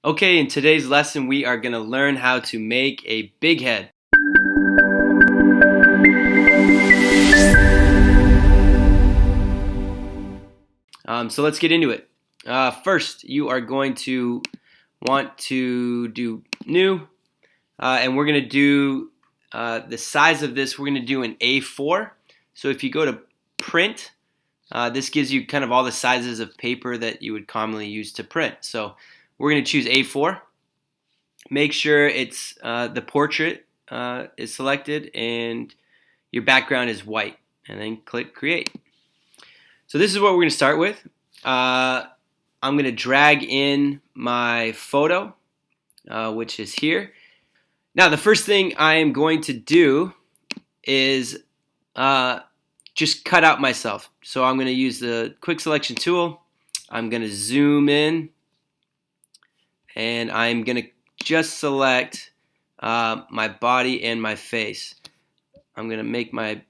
Okay, in today's lesson we are going to learn how to make a big head. So let's get into it. First, you are going to want to do new, and we're going to do the size of this, we're going to do an A4. So if you go to print, this gives you kind of all the sizes of paper that you would commonly use to print. So we're going to choose A4. Make sure it's the portrait is selected and your background is white, and then click create. So this is what we're going to start with. I'm going to drag in my photo, which is here. Now the first thing I am going to do is just cut out myself. So I'm going to use the quick selection tool. I'm going to zoom in, and I'm going to just select my body and my face. I'm going to make my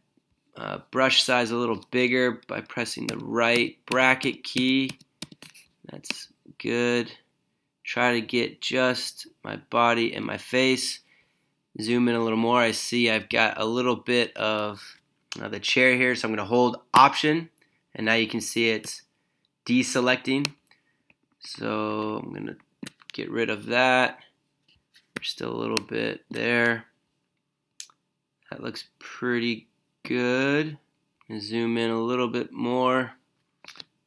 brush size a little bigger by pressing the right bracket key. That's good. Try to get just my body and my face. Zoom in a little more. I see I've got a little bit of the chair here, so I'm going to hold Option, and now you can see it's deselecting. So I'm going to get rid of that. There's still a little bit there. That looks pretty good. Zoom in a little bit more.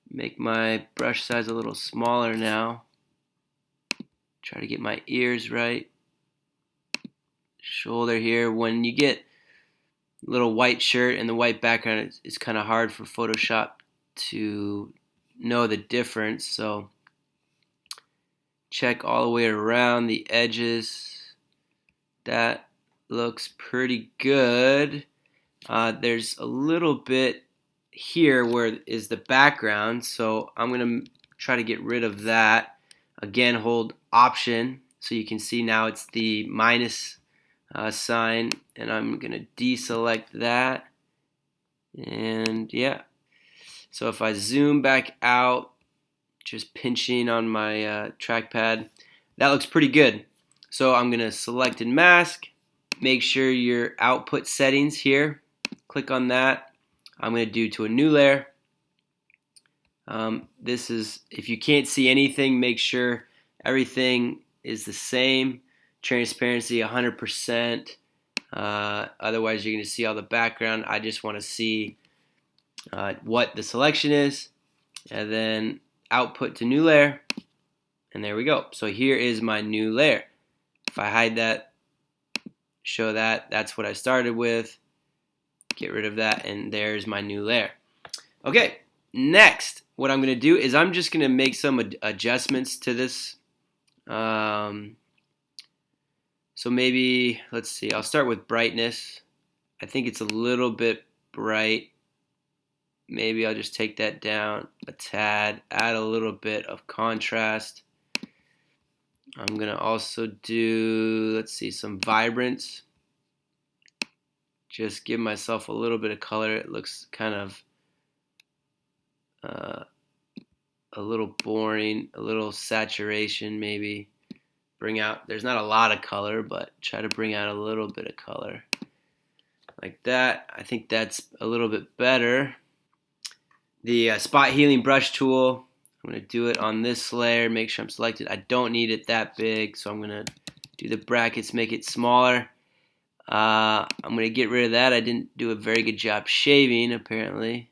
Make my brush size a little smaller now. Try to get my ears right. Shoulder here. When you get a little white shirt and the white background, it's kind of hard for Photoshop to know the difference. So check all the way around the edges. That looks pretty good. There's a little bit here where is the background, so I'm going to try to get rid of that. Again, hold Option so you can see now it's the minus sign, and I'm going to deselect that. And yeah, so if I zoom back out, just pinching on my trackpad, that looks pretty good. So I'm going to select and mask. Make sure your output settings here, click on that. I'm going to do to a new layer. This is, if you can't see anything, make sure everything is the same. Transparency 100%. Otherwise you're going to see all the background. I just want to see what the selection is, and then output to new layer, and there we go. So here is my new layer. If I hide that, show that, that's what I started with. Get rid of that, and there's my new layer. Okay, next what I'm going to do is I'm just going to make some adjustments to this. So maybe, let's see, I'll start with brightness. I think it's a little bit bright. Maybe I'll just take that down a tad, add a little bit of contrast. I'm going to also do, let's see, some vibrance. Just give myself a little bit of color. It looks kind of a little boring, a little saturation maybe. Bring out, there's not a lot of color, but try to bring out a little bit of color. Like that. I think that's a little bit better. The spot healing brush tool, I'm going to do it on this layer, make sure I'm selected. I don't need it that big, so I'm going to do the brackets, make it smaller. I'm going to get rid of that. I didn't do a very good job shaving, apparently.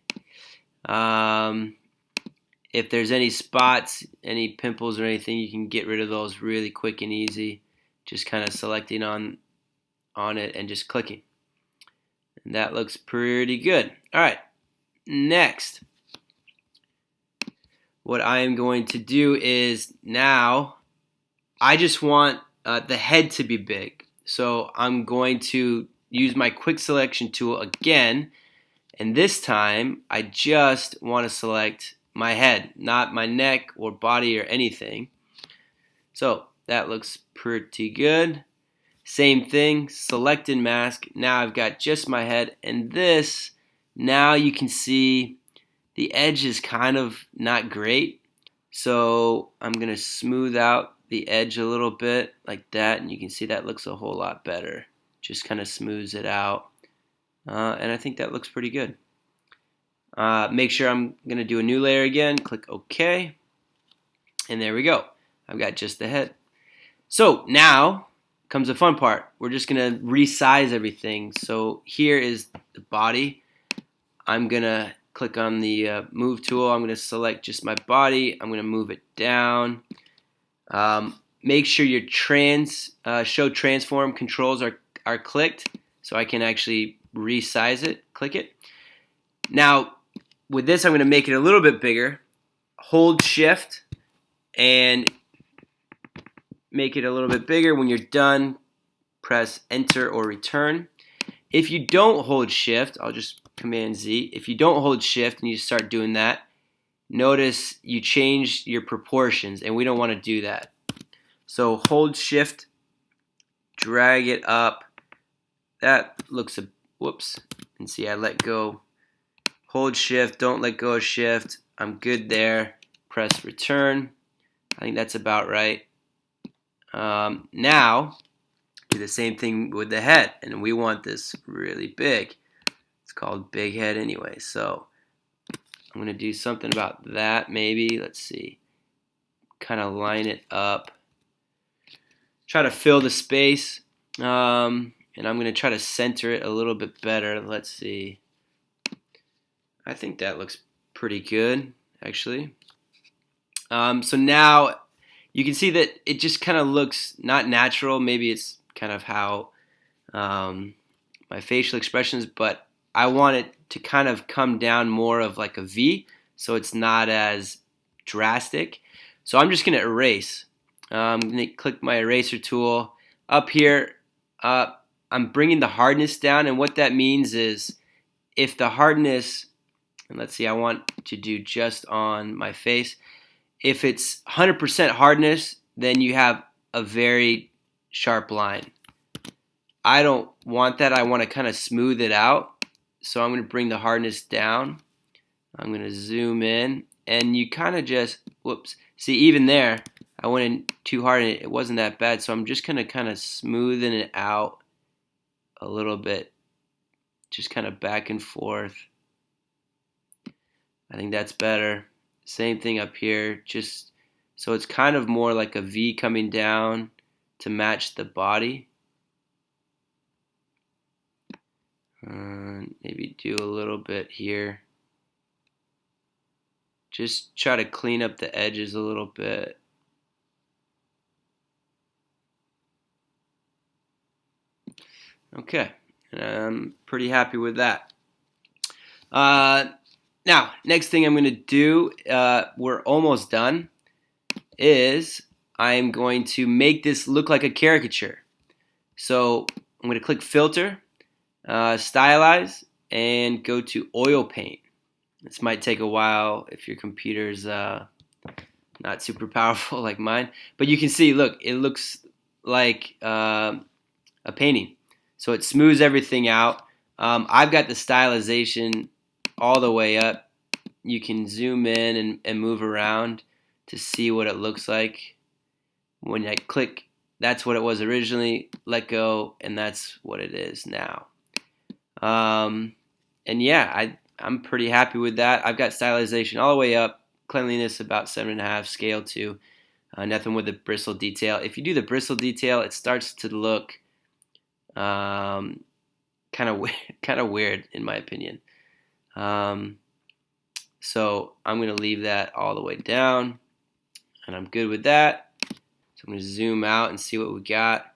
If there's any spots, any pimples or anything, you can get rid of those really quick and easy. Just kind of selecting on it and just clicking. And that looks pretty good. All right, next. What I am going to do is now I just want the head to be big. So I'm going to use my quick selection tool again, and this time I just want to select my head, not my neck or body or anything. So that looks pretty good. Same thing, select and mask. Now I've got just my head, and this, now you can see the edge is kind of not great. So I'm going to smooth out the edge a little bit like that, and you can see that looks a whole lot better. Just kind of smooths it out, and I think that looks pretty good. Make sure I'm going to do a new layer again. Click OK, and there we go. I've got just the head. So now comes the fun part. We're just going to resize everything. So here is the body. I'm going to click on the move tool. I'm going to select just my body. I'm going to move it down. Make sure your show transform controls are clicked so I can actually resize it. Click it. Now with this I'm going to make it a little bit bigger. Hold shift and make it a little bit bigger. When you're done, press enter or return. If you don't hold shift, I'll just command Z. If you don't hold shift and you start doing that, notice you change your proportions, and we don't want to do that. So hold shift, drag it up. That looks whoops, and see I let go. Hold shift, don't let go of shift. I'm good there. Press return. I think that's about right. Now do the same thing with the head, and we want this really big. It's called big head anyway, so I'm going to do something about that maybe. Let's see. Kind of line it up. Try to fill the space, and I'm going to try to center it a little bit better. Let's see. I think that looks pretty good, actually. So now you can see that it just kind of looks not natural. Maybe it's kind of how my facial expressions, but I want it to kind of come down more of like a V, so it's not as drastic. So I'm just going to erase. I'm going to click my eraser tool. Up here, I'm bringing the hardness down, and what that means is if the hardness, and let's see, I want to do just on my face. If it's 100% hardness, then you have a very sharp line. I don't want that. I want to kind of smooth it out. So I'm going to bring the hardness down. I'm going to zoom in, and you kind of just, whoops. See, even there, I went in too hard, and it wasn't that bad. So I'm just going to kind of smoothen it out a little bit, just kind of back and forth. I think that's better. Same thing up here, just so it's kind of more like a V coming down to match the body. Maybe do a little bit here. Just try to clean up the edges a little bit. Okay, and I'm pretty happy with that. Now, next thing I'm going to do, we're almost done, is I'm going to make this look like a caricature. So I'm going to click Filter, Stylize, and go to Oil Paint. This might take a while if your computer's not super powerful like mine. But you can see, look, it looks like a painting. So it smooths everything out. I've got the stylization all the way up. You can zoom in and move around to see what it looks like. When I click, that's what it was originally. Let go, and that's what it is now. And yeah, I'm pretty happy with that. I've got stylization all the way up. Cleanliness about 7.5. Scale 2. Nothing with the bristle detail. If you do the bristle detail, it starts to look kind of weird in my opinion. So I'm going to leave that all the way down, and I'm good with that. So I'm going to zoom out and see what we got.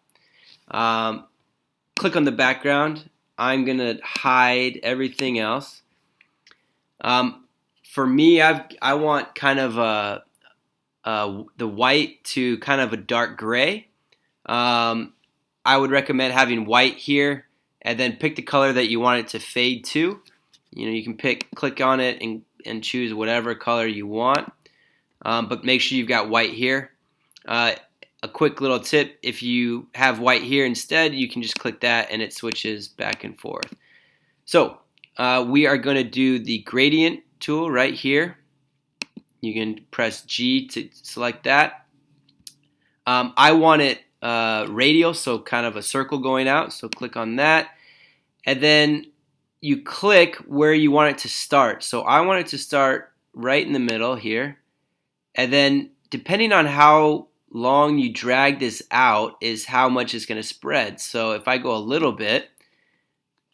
Click on the background. I'm going to hide everything else. For me, I want kind of the white to kind of a dark gray. I would recommend having white here, and then pick the color that you want it to fade to. You know, you can click on it and choose whatever color you want, but make sure you've got white here. A quick little tip, if you have white here instead, you can just click that and it switches back and forth. So we are going to do the gradient tool right here. You can press G to select that. I want it radial, so kind of a circle going out. So click on that. And then you click where you want it to start. So I want it to start right in the middle here. And then depending on how long you drag this out is how much it's going to spread. So if I go a little bit,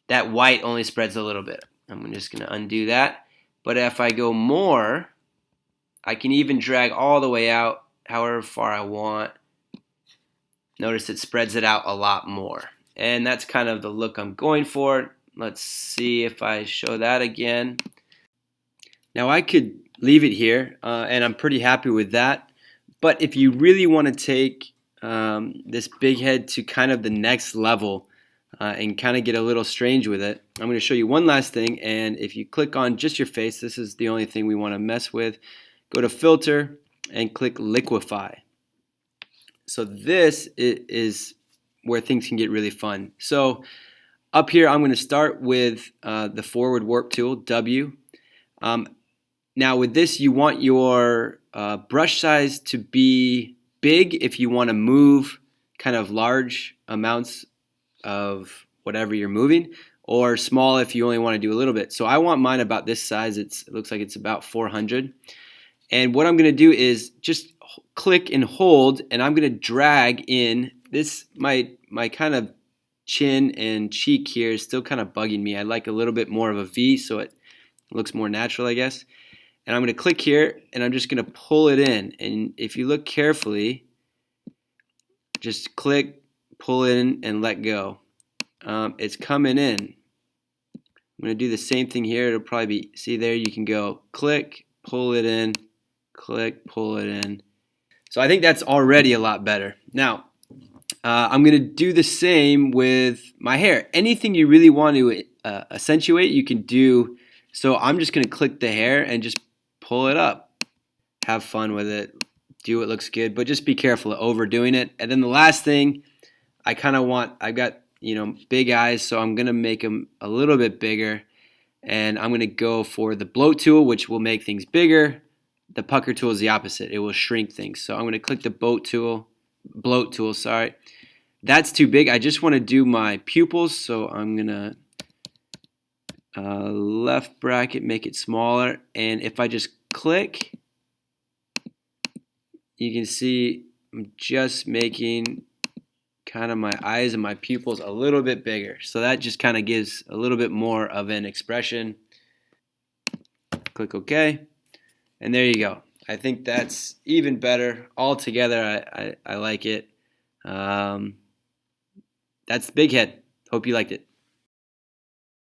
that white only spreads a little bit. I'm just going to undo that. But if I go more, I can even drag all the way out however far I want. Notice it spreads it out a lot more. And that's kind of the look I'm going for. Let's see if I show that again. Now I could leave it here, and I'm pretty happy with that. But if you really want to take this big head to kind of the next level and kind of get a little strange with it, I'm going to show you one last thing. And if you click on just your face, this is the only thing we want to mess with. Go to Filter and click Liquify. So this is where things can get really fun. So up here, I'm going to start with the forward warp tool, W. Now with this, you want your brush size to be big if you want to move kind of large amounts of whatever you're moving, or small if you only want to do a little bit. So I want mine about this size. It looks like it's about 400. And what I'm going to do is just click and hold, and I'm going to drag in this. My kind of chin and cheek here is still kind of bugging me. I like a little bit more of a V so it looks more natural, I guess. And I'm going to click here, and I'm just going to pull it in. And if you look carefully, just click, pull in, and let go. It's coming in. I'm going to do the same thing here. It'll probably be, see there, you can go click, pull it in, click, pull it in. So I think that's already a lot better. Now, I'm going to do the same with my hair. Anything you really want to accentuate, you can do. So I'm just going to click the hair and just pull it up. Have fun with it. Do what looks good, but just be careful of overdoing it. And then the last thing, I've got, big eyes, so I'm going to make them a little bit bigger. And I'm going to go for the bloat tool, which will make things bigger. The pucker tool is the opposite. It will shrink things. So I'm going to click the bloat tool, sorry. That's too big. I just want to do my pupils, so I'm going to left bracket, make it smaller. And if I just click, you can see I'm just making kind of my eyes and my pupils a little bit bigger. So that just kind of gives a little bit more of an expression. Click OK. And there you go. I think that's even better. Altogether, I like it. That's the big head. Hope you liked it.